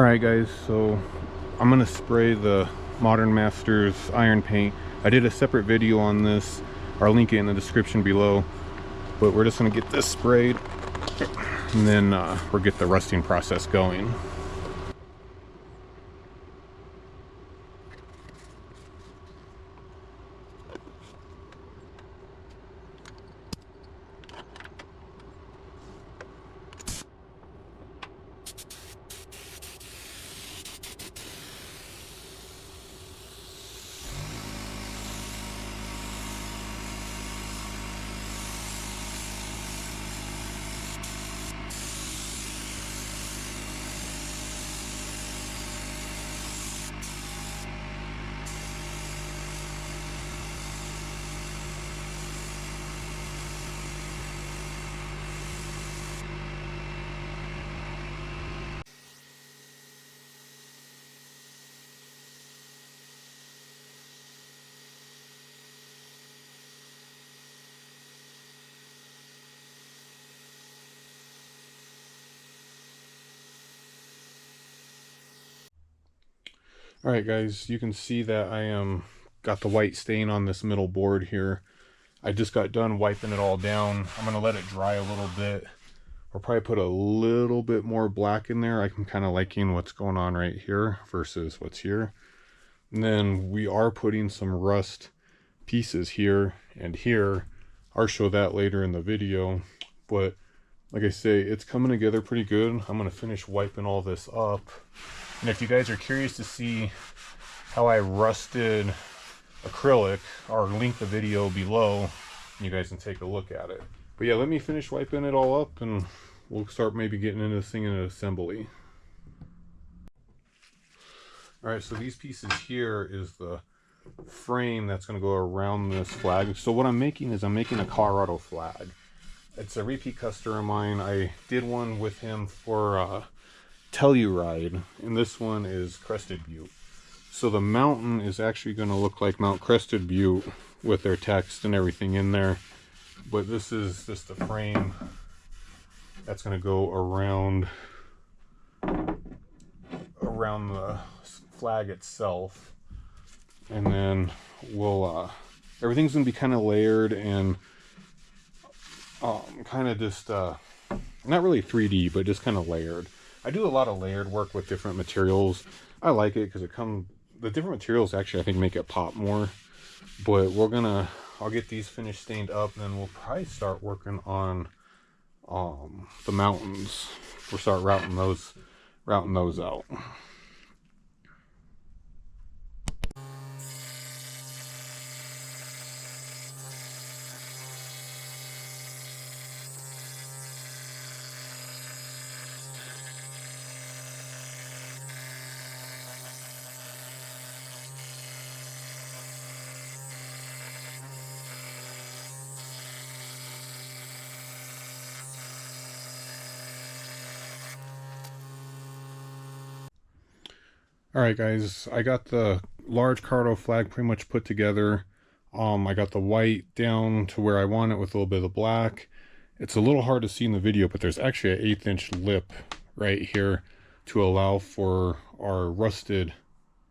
Alright guys, so I'm going to spray the Modern Masters iron paint. I did a separate video on this. I'll link it in the description below. But we're just going to get this sprayed and then we'll get the rusting process going. Alright guys, you can see that I got the white stain on this middle board here. I just got done wiping it all down. I'm going to let it dry a little bit. I'll probably put a little bit more black in there. I'm kind of liking what's going on right here versus what's here. And then we are putting some rust pieces here and here. I'll show that later in the video. But like I say, it's coming together pretty good. I'm going to finish wiping all this up. And if you guys are curious to see how I rusted acrylic, I'll link the video below. You guys can take a look at it. But yeah, let me finish wiping it all up and we'll start maybe getting into this thing in an assembly. Alright, so these pieces here is the frame that's going to go around this flag. So what I'm making is I'm making a Colorado flag. It's a repeat customer of mine. I did one with him for Telluride, and this one is Crested Butte. So the mountain is actually going to look like Mount Crested Butte with their text and everything in there. But this is just the frame that's going to go around the flag itself. And then we'll everything's going to be kind of layered and kind of just not really 3D, but just kind of layered. I do a lot of layered work with different materials. I like it because the different materials actually I think make it pop more. But I'll get these finished stained up and then we'll probably start working on the mountains. We'll start routing those out. Alright guys, I got the large Colorado flag pretty much put together. I got the white down to where I want it with a little bit of black. It's a little hard to see in the video, but there's actually an 1/8 inch lip right here to allow for our rusted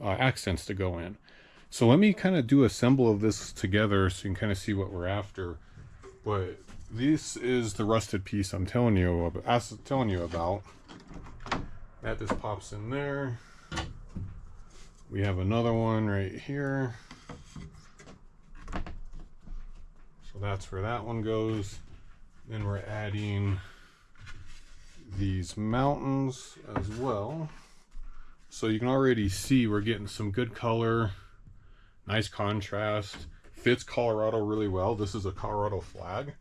accents to go in. So let me kind of do a assemble of this together so you can kind of see what we're after. But this is the rusted piece I'm telling you about. That just pops in there. We have another one right here. So that's where that one goes. Then we're adding these mountains as well. So you can already see we're getting some good color, nice contrast. Fits Colorado really well. This is a Colorado flag.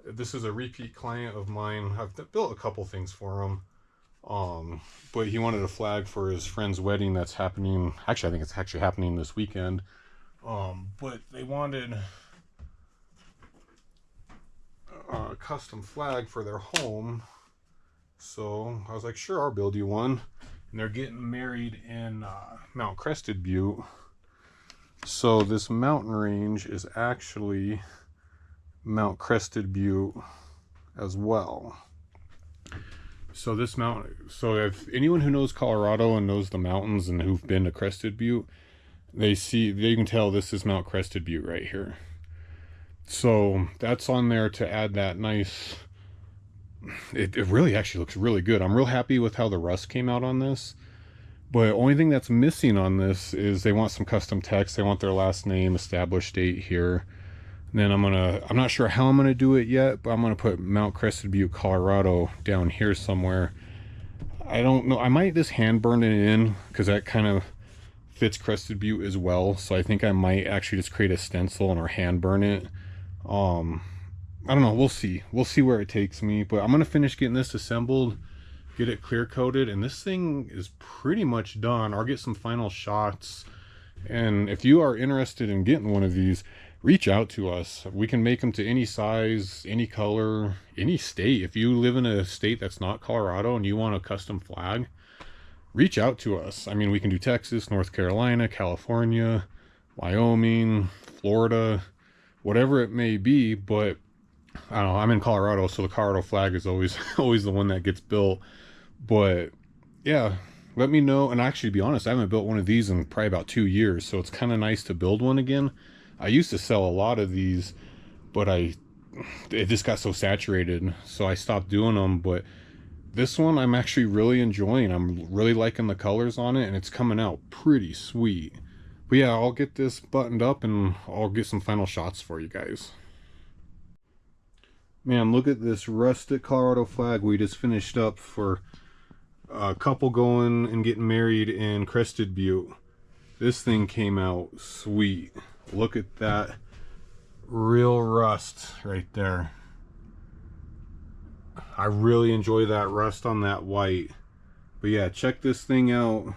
This is a repeat client of mine. I've built a couple things for him. But he wanted a flag for his friend's wedding that's happening. Actually, I think it's actually happening this weekend. But they wanted a custom flag for their home. So I was like, sure, I'll build you one. And they're getting married in Mount Crested Butte. So this mountain range is actually Mount Crested Butte as well. So this mountain, so if anyone who knows Colorado and knows the mountains and who've been to Crested Butte, they can tell this is Mount Crested Butte right here. So that's on there to add that nice, it really actually looks really good. I'm real happy with how the rust came out on this. But only thing that's missing on this is they want some custom text. They want their last name, established date here. And then I'm not sure how I'm gonna do it yet, but I'm gonna put Mount Crested Butte, Colorado down here somewhere. I don't know, I might just hand burn it in because that kind of fits Crested Butte as well. So I think I might actually just create a stencil and or hand burn it. I don't know, we'll see where it takes me, but I'm gonna finish getting this assembled, get it clear coated, and this thing is pretty much done. I'll get some final shots, and if you are interested in getting one of these, reach out to us. We can make them to any size, any color, any state. If you live in a state that's not Colorado and you want a custom flag, reach out to us. I mean, we can do Texas, North Carolina, California, Wyoming, Florida, whatever it may be. But I don't know, I'm in Colorado, so the Colorado flag is always always the one that gets built. But yeah, let me know. And actually, to be honest, I haven't built one of these in probably about 2 years, so it's kind of nice to build one again. I used to sell a lot of these, but it just got so saturated, so I stopped doing them. But this one I'm actually really enjoying. I'm really liking the colors on it, and it's coming out pretty sweet. But yeah, I'll get this buttoned up and I'll get some final shots for you guys. Man, look at this rustic Colorado flag we just finished up for a couple going and getting married in Crested Butte. This thing came out sweet. Look at that real rust right there. I really enjoy that rust on that white. But yeah, check this thing out.